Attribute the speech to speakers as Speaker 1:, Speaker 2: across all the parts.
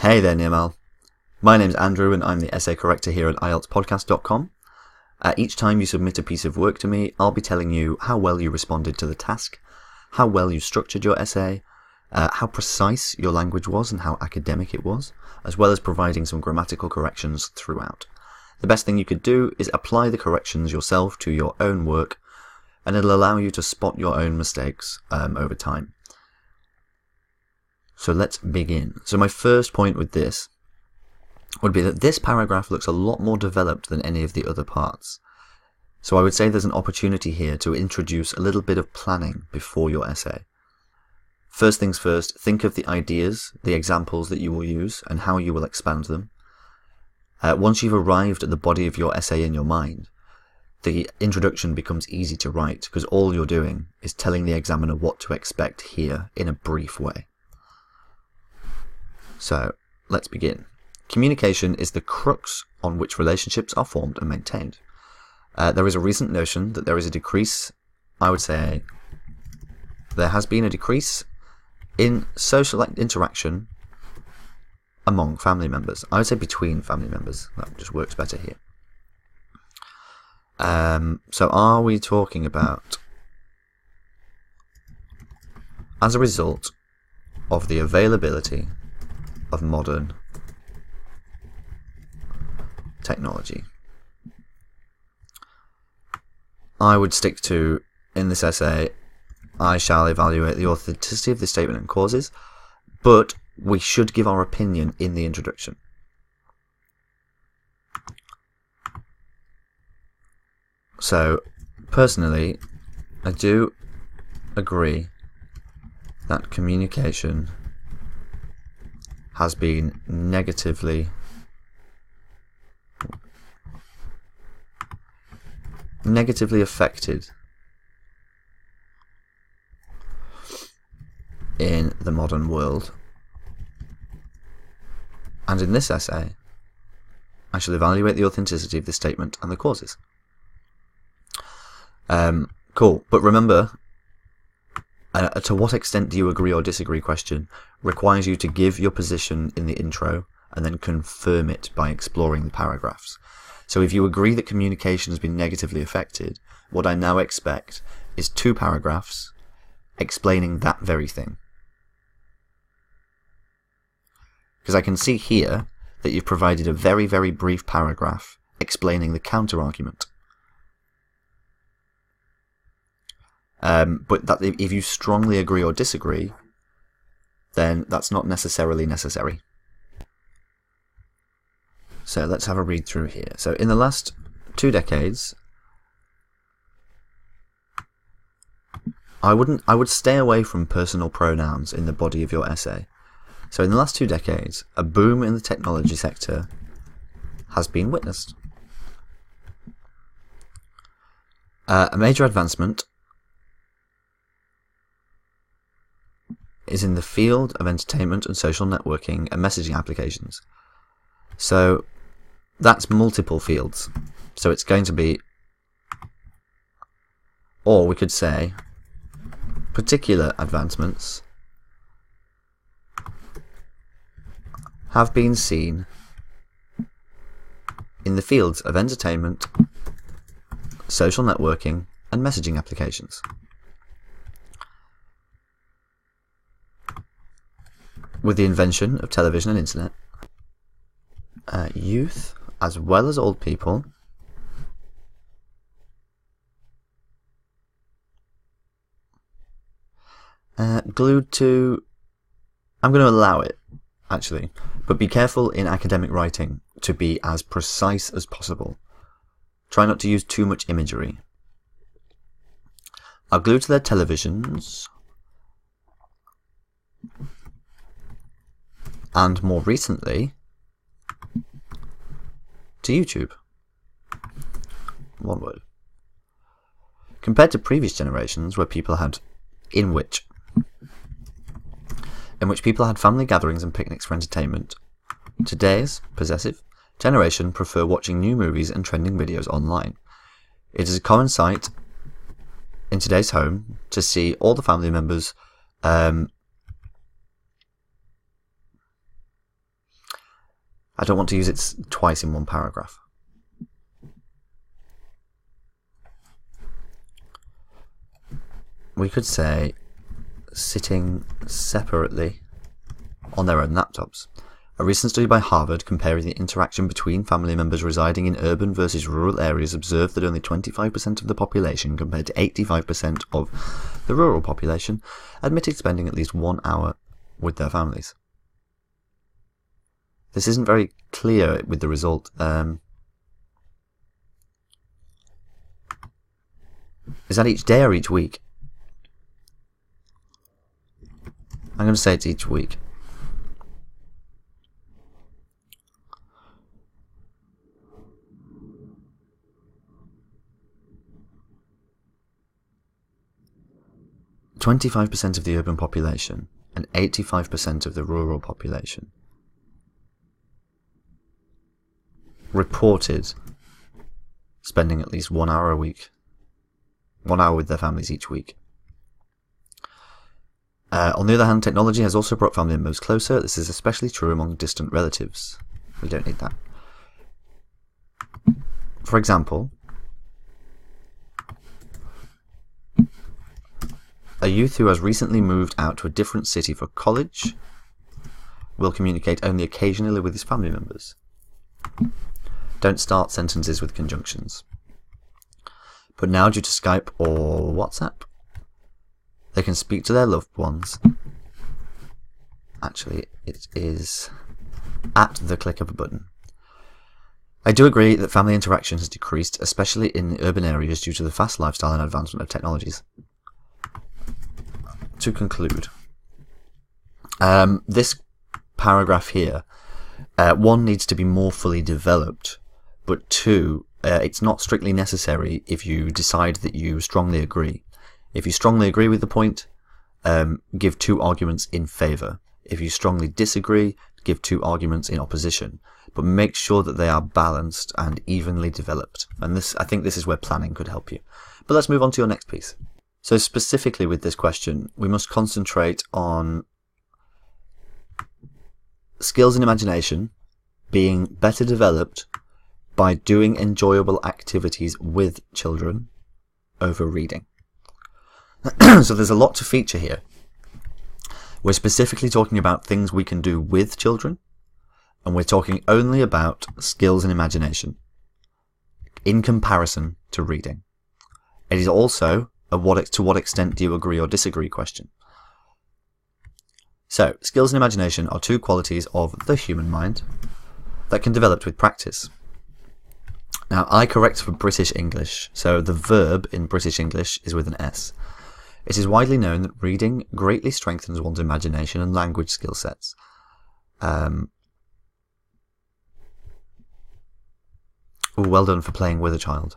Speaker 1: Hey there, Nirmal. My name's Andrew and I'm the essay corrector here at IELTSpodcast.com. Each time you submit a piece of work to me, I'll be telling you how well you responded to the task, how well you structured your essay, how precise your language was and how academic it was, as well as providing some grammatical corrections throughout. The best thing you could do is apply the corrections yourself to your own work, and it'll allow you to spot your own mistakes over time. So let's begin. So my first point with this would be that this paragraph looks a lot more developed than any of the other parts. So I would say there's an opportunity here to introduce a little bit of planning before your essay. First things first, think of the ideas, the examples that you will use, and how you will expand them. Once you've arrived at the body of your essay in your mind, the introduction becomes easy to write because all you're doing is telling the examiner what to expect here in a brief way. So, let's begin. Communication is the crux on which relationships are formed and maintained. There is a recent notion that there is a decrease, I would say, there has been a decrease in social interaction among family members. I would say between family members. That just works better here. So are we talking about as a result of the availability of modern technology? I would stick to, in this essay, I shall evaluate the authenticity of this statement and causes, but we should give our opinion in the introduction. So, personally, I do agree that communication has been negatively affected in the modern world. And in this essay, I shall evaluate the authenticity of this statement and the causes. Cool, but remember, to what extent do you agree or disagree question requires you to give your position in the intro and then confirm it by exploring the paragraphs. So if you agree that communication has been negatively affected, what I now expect is 2 paragraphs explaining that very thing. Because I can see here that you've provided a very, very brief paragraph explaining the counter-argument. But that if you strongly agree or disagree, then that's not necessarily necessary. So let's have a read through here. So in the last 2 decades, I would stay away from personal pronouns in the body of your essay. So in the last 2 decades, a boom in the technology sector has been witnessed. A major advancement is in the field of entertainment and social networking and messaging applications. So that's multiple fields. So it's going to be, or we could say, particular advancements have been seen in the fields of entertainment, social networking, and messaging applications. With the invention of television and internet, youth, as well as old people, glued to... I'm going to allow it, actually, but be careful in academic writing to be as precise as possible. Try not to use too much imagery. Are glued to their televisions, and more recently, to YouTube. One word. Compared to previous generations where people had, in which people had family gatherings and picnics for entertainment, today's possessive generation prefer watching new movies and trending videos online. It is a common sight in today's home to see all the family members I don't want to use it twice in one paragraph. We could say sitting separately on their own laptops. A recent study by Harvard comparing the interaction between family members residing in urban versus rural areas observed that only 25% of the population, compared to 85% of the rural population, admitted spending at least 1 hour with their families. This isn't very clear with the result. Is that each day or each week? I'm going to say it's each week. "25% of the urban population and 85% of the rural population reported spending at least 1 hour a week, 1 hour with their families each week. On the other hand, technology has also brought family members closer. This is especially true among distant relatives. We don't need that. For example, a youth who has recently moved out to a different city for college will communicate only occasionally with his family members. Don't start sentences with conjunctions. But now, due to Skype or WhatsApp, they can speak to their loved ones. Actually, it is at the click of a button. I do agree that family interaction has decreased, especially in urban areas due to the fast lifestyle and advancement of technologies. To conclude, this paragraph here, one, needs to be more fully developed, but two, it's not strictly necessary if you decide that you strongly agree. If you strongly agree with the point, give 2 arguments in favour. If you strongly disagree, give 2 arguments in opposition. But make sure that they are balanced and evenly developed. And this, I think this is where planning could help you. But let's move on to your next piece. So specifically with this question, we must concentrate on skills and imagination being better developed by doing enjoyable activities with children over reading. So there's a lot to feature here. We're specifically talking about things we can do with children, and we're talking only about skills and imagination in comparison to reading. It is also a to what extent do you agree or disagree question. So, skills and imagination are 2 qualities of the human mind that can develop with practice. Now, I correct for British English, so the verb in British English is with an S. It is widely known that reading greatly strengthens one's imagination and language skill sets. Well done for playing with a child.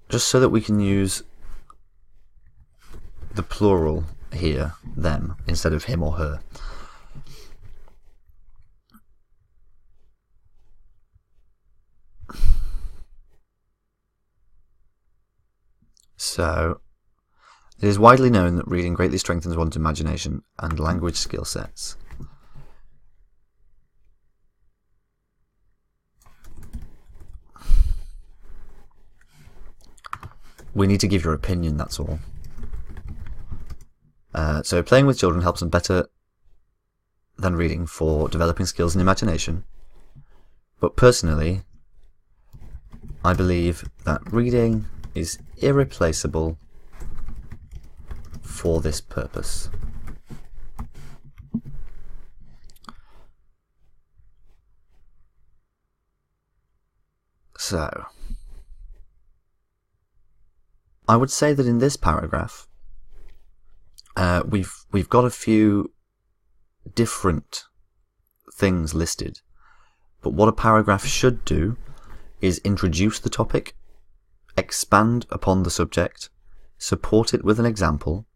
Speaker 1: Just so that we can use the plural here, them, instead of him or her. So, it is widely known that reading greatly strengthens one's imagination and language skill sets. We need to give your opinion, that's all. So playing with children helps them better than reading for developing skills and imagination. But personally, I believe that reading is irreplaceable for this purpose. So, I would say that in this paragraph, we've got a few different things listed, but what a paragraph should do is introduce the topic, expand upon the subject, support it with an example,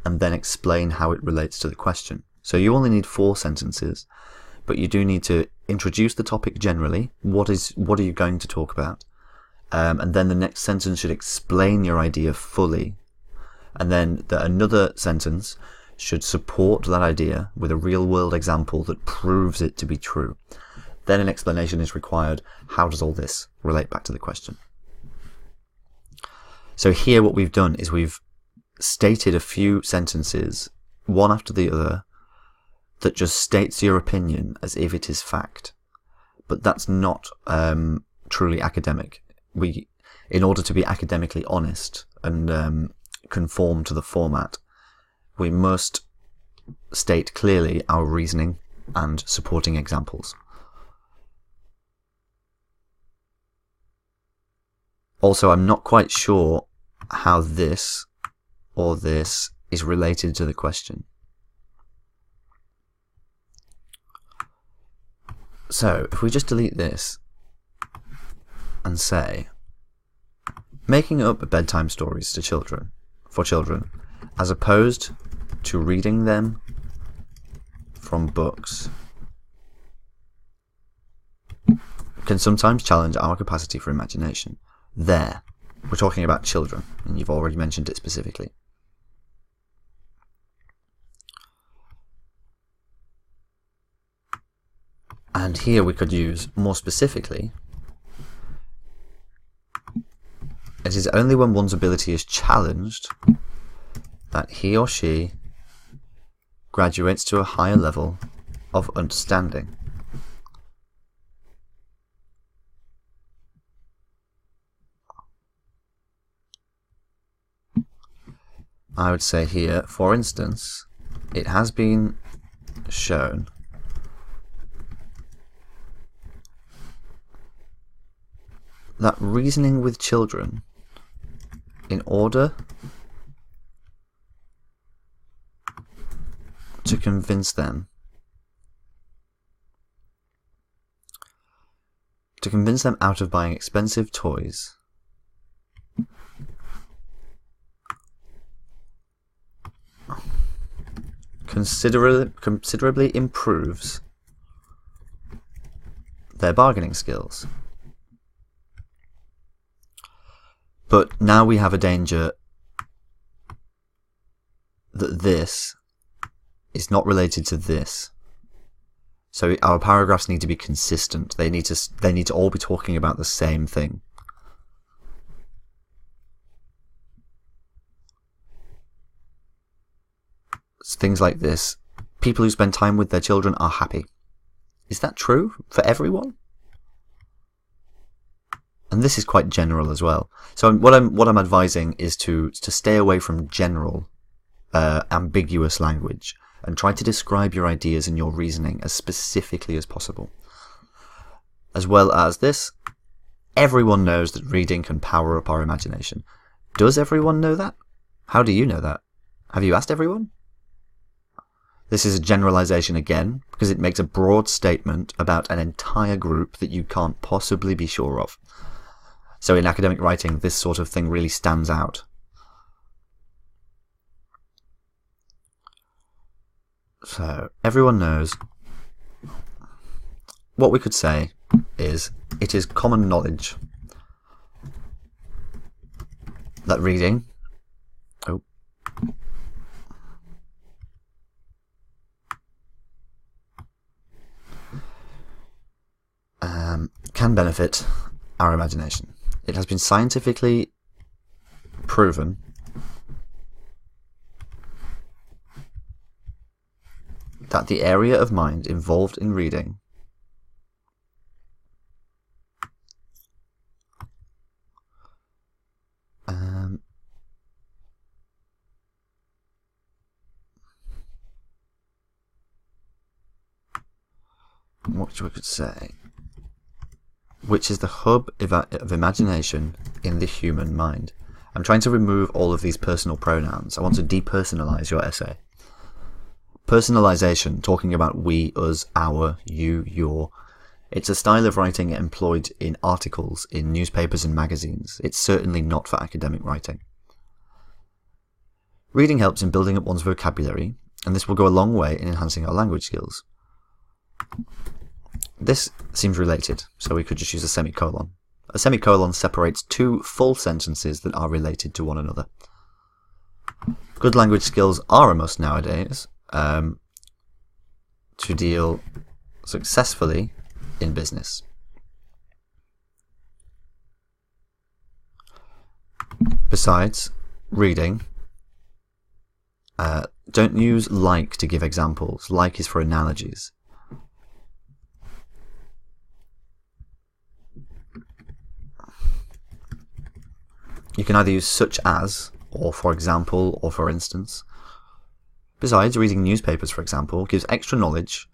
Speaker 1: and then explain how it relates to the question. So you only need 4 sentences, but you do need to introduce the topic generally. What are you going to talk about? And then the next sentence should explain your idea fully. And then another sentence should support that idea with a real-world example that proves it to be true. Then an explanation is required. How does all this relate back to the question? So here what we've done is we've stated a few sentences, one after the other, that just states your opinion as if it is fact. But that's not truly academic. In order to be academically honest and conform to the format, we must state clearly our reasoning and supporting examples. Also, I'm not quite sure how this or this is related to the question. So, if we just delete this and say, making up bedtime stories for children, as opposed to reading them from books, can sometimes challenge our capacity for imagination. There, we're talking about children, and you've already mentioned it specifically. And here we could use more specifically, it is only when one's ability is challenged that he or she graduates to a higher level of understanding. I would say here, for instance, it has been shown that reasoning with children in order to convince them out of buying expensive toys considerably improves their bargaining skills. But now we have a danger that this is not related to this. So our paragraphs need to be consistent. They need to all be talking about the same thing. Things like this. People who spend time with their children are happy. Is that true for everyone? And this is quite general as well. So what I'm advising is to stay away from general, ambiguous language and try to describe your ideas and your reasoning as specifically as possible. As well as this, everyone knows that reading can power up our imagination. Does everyone know that? How do you know that? Have you asked everyone? This is a generalization again, because it makes a broad statement about an entire group that you can't possibly be sure of. So in academic writing, this sort of thing really stands out. So everyone knows. What we could say is, it is common knowledge that reading can benefit our imagination. It has been scientifically proven that the area of mind involved in reading what we could say, which is the hub of imagination in the human mind. I'm trying to remove all of these personal pronouns. I want to depersonalize your essay. Personalization, talking about we, us, our, you, your. It's a style of writing employed in articles, in newspapers and magazines. It's certainly not for academic writing. Reading helps in building up one's vocabulary, and this will go a long way in enhancing our language skills. This seems related, so we could just use a semicolon. A semicolon separates two full sentences that are related to one another. Good language skills are a must nowadays to deal successfully in business. Besides, reading, don't use like to give examples. Like is for analogies. You can either use such as, or for example, or for instance. Besides, reading newspapers, for example, gives extra knowledge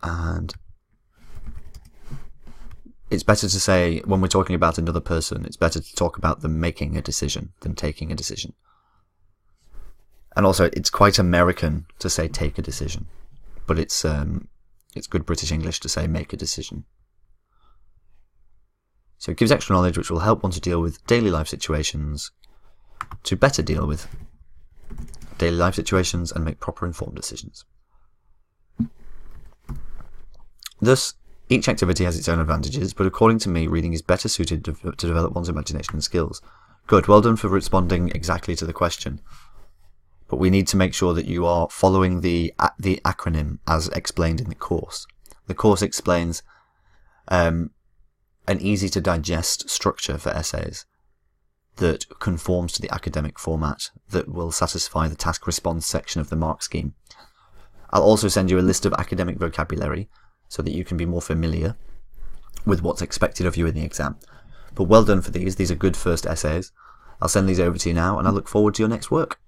Speaker 1: and it's better to say, when we're talking about another person, it's better to talk about them making a decision than taking a decision. And also, it's quite American to say take a decision, but it's good British English to say make a decision. So it gives extra knowledge which will help one to deal with daily life situations, to better deal with daily life situations and make proper informed decisions. Thus, each activity has its own advantages, but according to me, reading is better suited to develop one's imagination and skills. Good, well done for responding exactly to the question. But we need to make sure that you are following the acronym as explained in the course. The course explains an easy-to-digest structure for essays that conforms to the academic format that will satisfy the task-response section of the mark scheme. I'll also send you a list of academic vocabulary so that you can be more familiar with what's expected of you in the exam. But well done for these. These are good first essays. I'll send these over to you now, and I look forward to your next work.